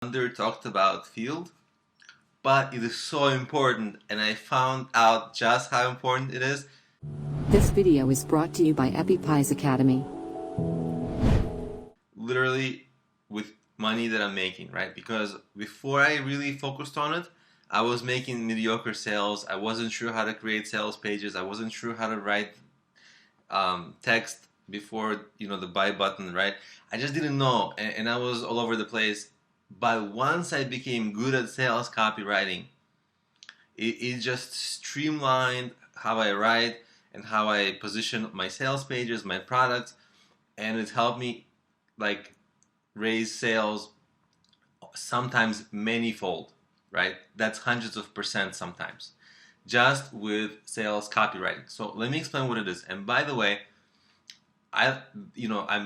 under talked about field, but it is so important, and I found out just how important it is. This video is brought to you by EpiPies Academy. Literally with money that I'm making, right? Because before I really focused on it, I was making mediocre sales. I wasn't sure how to create sales pages. I wasn't sure how to write text before the buy button, right? I just didn't know, and I was all over the place. But once I became good at sales copywriting, it just streamlined how I write and how I position my sales pages, my products, and it helped me like raise sales sometimes manyfold, right? That's hundreds of percent sometimes, just with sales copywriting. So let me explain what it is. And by the way, I'm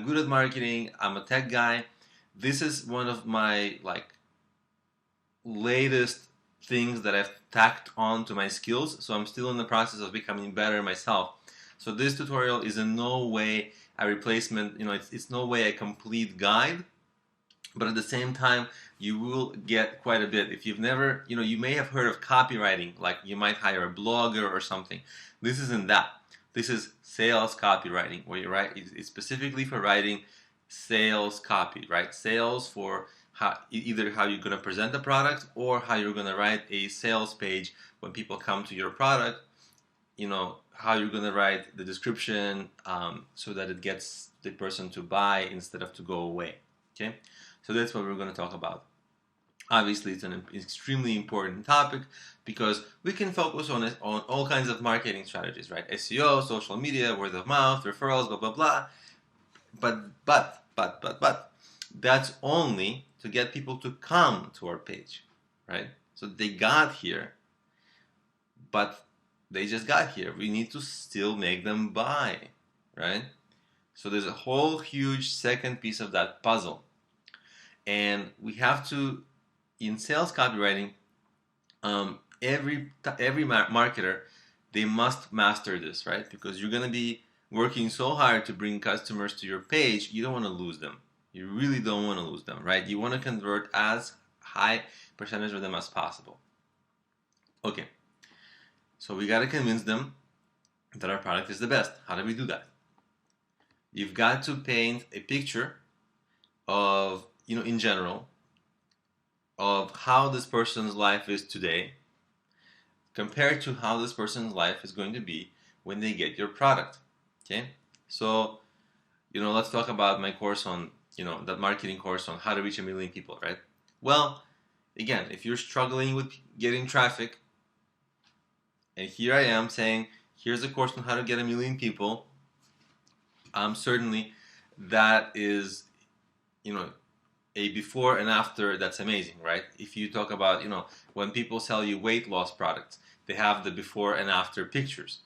good at marketing. I'm a tech guy. This is one of my latest things that I've tacked on to my skills. So I'm still in the process of becoming better myself. So this tutorial is in no way a replacement. It's no way a complete guide. But at the same time, you will get quite a bit. If you've never, you may have heard of copywriting, like you might hire a blogger or something. This isn't that. This is sales copywriting, where you write, it's specifically for writing sales copy, right? Sales for either how you're going to present the product or how you're going to write a sales page when people come to your product, how you're going to write the description so that it gets the person to buy instead of to go away, okay? So that's what we're going to talk about. Obviously, it's an extremely important topic because we can focus on it on all kinds of marketing strategies, right? SEO, social media, word of mouth, referrals, blah, blah, blah. But that's only to get people to come to our page, right? So they got here, but they just got here. We need to still make them buy, right? So there's a whole huge second piece of that puzzle. And we have to, in sales copywriting, every marketer, they must master this, right? Because you're going to be working so hard to bring customers to your page, you don't want to lose them. You really don't want to lose them, right? You want to convert as high percentage of them as possible. Okay, so we got to convince them that our product is the best. How do we do that? You've got to paint a picture of, in general, of how this person's life is today compared to how this person's life is going to be when they get your product. Okay, so let's talk about my course on that marketing course on how to reach 1 million people, right? Well, again, if you're struggling with getting traffic, and here I am saying here's a course on how to get 1 million people, certainly that is a before and after. That's amazing, right? If you talk about when people sell you weight loss products, they have the before and after pictures.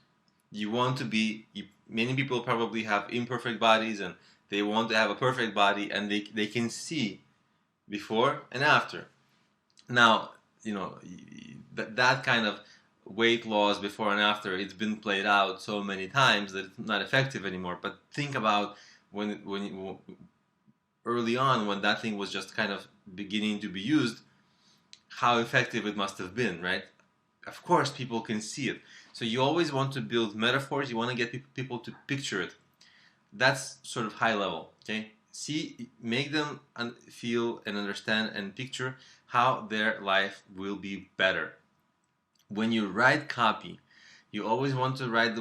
You want to be, many people probably have imperfect bodies and they want to have a perfect body, and they can see before and after. Now, that kind of weight loss before and after, it's been played out so many times that it's not effective anymore. But think about when early on, when that thing was just kind of beginning to be used, how effective it must have been, right? Of course, people can see it. So you always want to build metaphors. You want to get people to picture it. That's sort of high level, okay? Make them feel and understand and picture how their life will be better. When you write copy, you always want to write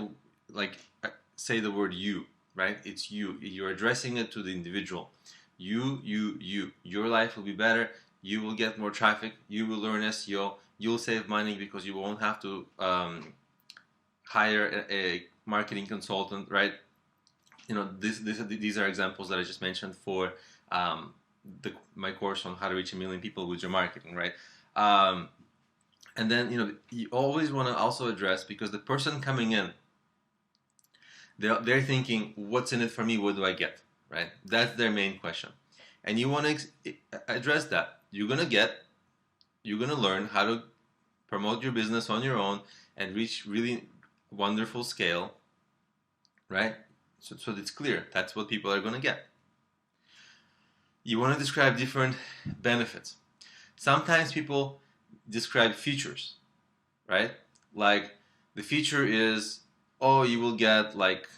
say the word you, right? It's you. You're addressing it to the individual. You. Your life will be better. You will get more traffic. You will learn SEO. You'll save money because you won't have to hire a marketing consultant, right? These are examples that I just mentioned for my course on how to reach 1 million people with your marketing, right? And then you always want to also address, because the person coming in, they're thinking, what's in it for me? What do I get? Right? That's their main question, and you want to address that. You're gonna learn how to promote your business on your own and reach really wonderful scale, right? So it's clear that's what people are gonna get. You want to describe different benefits. Sometimes people describe features, right? Like the feature is, oh, you will get like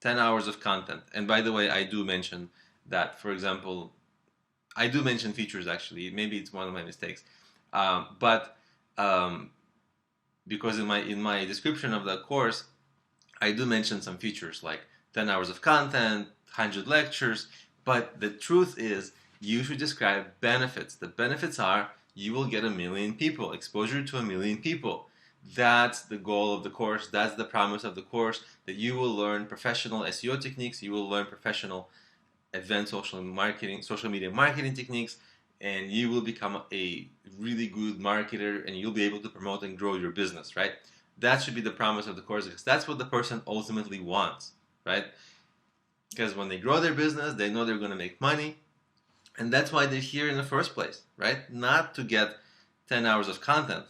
10 hours of content. And by the way, I do mention that. For example, I do mention features actually. Maybe it's one of my mistakes. But because in my description of the course, I do mention some features like 10 hours of content, 100 lectures. But the truth is, you should describe benefits. The benefits are you will get 1 million people, exposure to 1 million people. That's the goal of the course. That's the promise of the course, that you will learn professional SEO techniques, you will learn professional advanced social media marketing techniques, and you will become a really good marketer, and you'll be able to promote and grow your business, right? That should be the promise of the course, because that's what the person ultimately wants, right? Because when they grow their business, they know they're going to make money, and that's why they're here in the first place, right? Not to get 10 hours of content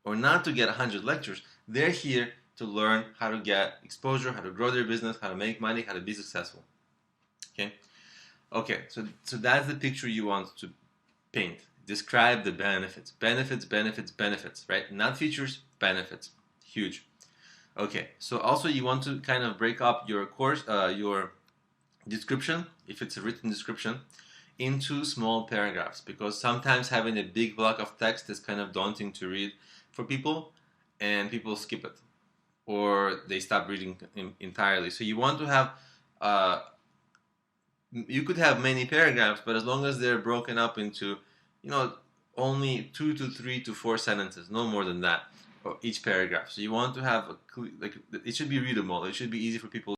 or not to get 100 lectures. They're here to learn how to get exposure, how to grow their business, how to make money, how to be successful. Okay, so that's the picture you want to paint. Describe the benefits. Benefits, right? Not features, benefits. Huge. Okay, so also you want to kind of break up your course, your description, if it's a written description, into small paragraphs, because sometimes having a big block of text is kind of daunting to read for people, and people skip it, or they stop reading entirely. So you want to have, you could have many paragraphs, but as long as they're broken up into, only 2 to 3 to 4 sentences, no more than that, for each paragraph. So you want to have it should be readable. It should be easy for people